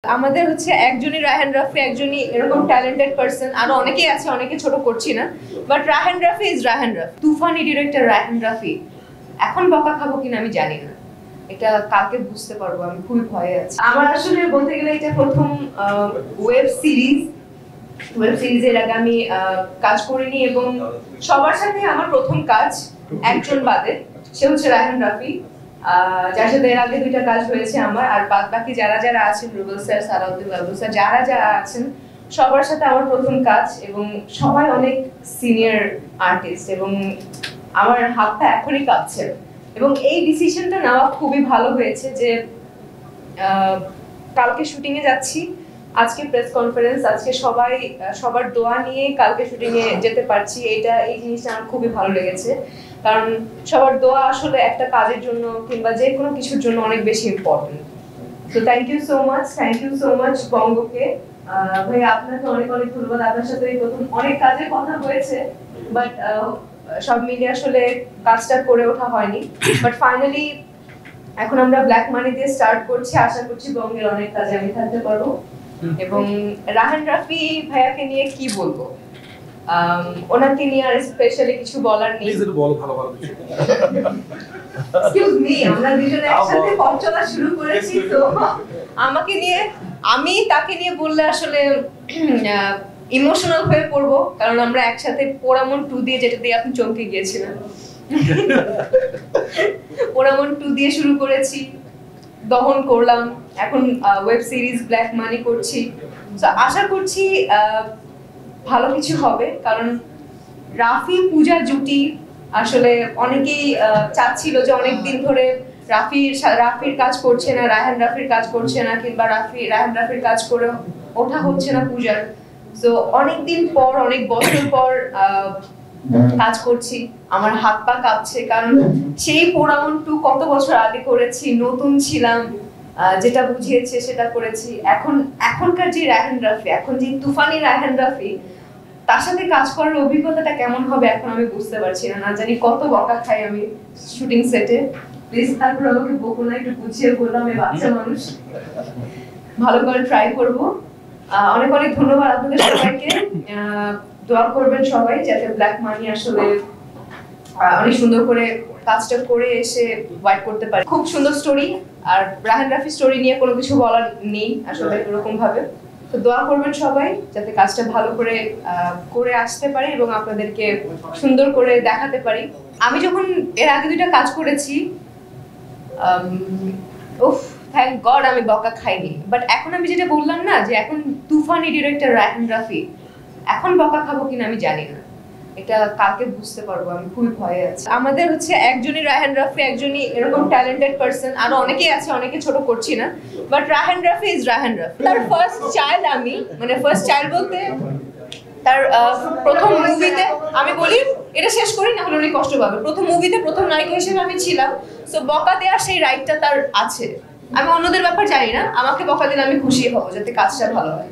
আমাদের হচ্ছে একজনই রায়হান রাফি, একজনই এরকম ট্যালেন্টেড পারসন, আরো অনেকেই আছে, অনেকে ছোট করছি না, বাট রায়হান রাফি ইজ রায়হান রাফি। তুফানি ডিরেক্টর রায়হান রাফি এখন বকা খাবো কিনা আমি জানি না, এটা কালকে বুঝতে পারবো। আমি খুবই ভয়ে আছি। আমার আসলে বলতে গেলে এটা প্রথম ওয়েব সিরিজের আগে আমি কাজ করিনি, এবং সবার সাথে আমার প্রথম কাজ, একজন বাদে, সে হচ্ছে রায়হান রাফি, যার সাথে এর আগে দুইটা কাজ হয়েছে আমার। আর বাদ বাকি যারা যারা আছেন, রুবেল স্যার, সালাউদ্দিন বাবু স্যার, যারা যারা আছেন সবার সাথে আমার প্রথম কাজ, এবং সবাই অনেক সিনিয়র আর্টিস্ট, এবং আমার হাতটা এখনই কাঁপছে। এবং এই ডিসিশনটা নেওয়া খুবই ভালো হয়েছে যে কালকে শুটিং এ যাচ্ছি, আজকে প্রেস কনফারেন্স, আজকে সবাই সবার দোয়া নিয়ে কালকে শুটিং এ যেতে পারছি। এই জিনিসটা আমার খুবই ভালো লেগেছে, কারণ সবার দোয়া আসলে একটা কাজের জন্য কিংবা যে কোনো কিছুর জন্য অনেক বেশি ইম্পর্টেন্ট। তো থ্যাংক ইউ সো মাচ বঙ্গকে। ভাই আপনাকে অনেক অনেক ধন্যবাদ। আপনার সাথে প্রথম অনেক কাজের কথা হয়েছে, বাট সব মিলিয়ে আসলে কাজটা করে ওঠা হয়নি, বাট ফাইনালি এখন আমরা ব্ল্যাক মানি দিয়ে স্টার্ট করছি। আশা করছি বঙ্গের অনেক কাজে আমি থাকতে পারবো। এবং রায়হান রাফি ভাইয়াকে নিয়ে কি বলবো, ওনাকে নিয়ে আর স্পেশালি কিছু বলার নেই। এক্সকিউজ মি, আমরা দুজনে একসাথে পথ চলা শুরু করেছি, তো আমাকে নিয়ে, আমি তাকে নিয়ে বললে আসলে ইমোশনাল হয়ে পড়বো, কারণ আমরা একসাথে পোড়ামন 2 দিয়ে, যেটা দিয়ে আপনি চমকে গিয়েছিলেন, পোড়ামন 2 দিয়ে শুরু করেছি, দহন করলাম, এখন ওয়েব সিরিজ ব্ল্যাক মানি করছি। তো আশা করছি ভালো কিছু হবে, কারণ রাফি পূজা জুটি আসলে অনেকেই চাচ্ছিল যে অনেকদিন ধরে রাফির কাজ করছে না, রায়হান রাফির কাজ করছে না, কিংবা রায়হান রাফির কাজ করে ওঠা হচ্ছে না পূজার। তো অনেকদিন পর, অনেক বছর পর কাজ করছি, আমার হাত পা কাঁপছে, কারণ সেই পোড়ামন 2 কত বছর আগে করেছি, নতুন ছিলাম, যেটা বুঝিয়েছে সেটা করেছি। এখনকার যে রায়হান রাফি, এখন যে তুফানি রায়হান রাফি, তার সাথে কাজ করার অভিজ্ঞতাটা কেমন হবে এখন আমি বুঝতে পারছি না। না জানি কত বকা খাই আমি শুটিং সেটে। প্লিজ তারপর আমাকে বকো না, একটু বুঝিয়ে বললাম, আমি বাচ্চা মানুষ, ভালো করে ট্রাই করবো। অনেক অনেক ধন্যবাদ আপনাদের সবাইকে। দোয়া করবেন সবাই যাতে ব্ল্যাক মানি আসলে অনেক সুন্দর করে কাজটা করে এসে ওয়াইট করতে পারে। খুব সুন্দর স্টোরি, আর রায়হান রাফি স্টোরি নিয়ে কোনো কিছু বলার নেই আসলে এরকম ভাবে। তো দোয়া করবেন সবাই যাতে কাজটা ভালো করে করে আসতে পারি এবং আপনাদেরকে সুন্দর করে দেখাতে পারি। আমি যখন এর আগে দুইটা কাজ করেছি, থ্যাংক গড আমি বকা খাইনি, বাট এখন আমি যেটা বললাম না, যে এখন তুফানি ডিরেক্টর রায়হান রাফি, এখন বকা খাবো কিনা আমি জানি না, এটা কালকে বুঝতে পারবো। আমি খুবই ভয়ে আছি। আমাদের হচ্ছে একজনই রায়হান রাফি, একজনই এরকম ট্যালেন্টেড পারসন, আরো অনেকেই আছে, অনেকে ছোট করছি না, বাট রায়হান রাফি ইজ রায়হান রাফি। তার ফার্স্ট চাইল্ড আমি, মানে ফার্স্ট চাইল্ড বলতে তার প্রথম মুভিতে, আমি বলি এটা শেষ করি না হলে উনি কষ্ট পাবে, প্রথম মুভিতে প্রথম নায়িকা হিসেবে আমি ছিলাম। সো বকা দেওয়ার সেই রাইটটা তার আছে। আমি অন্যদের ব্যাপার জানি না, আমাকে বকা দিলে আমি খুশি হব যাতে কাজটা ভালো হয়।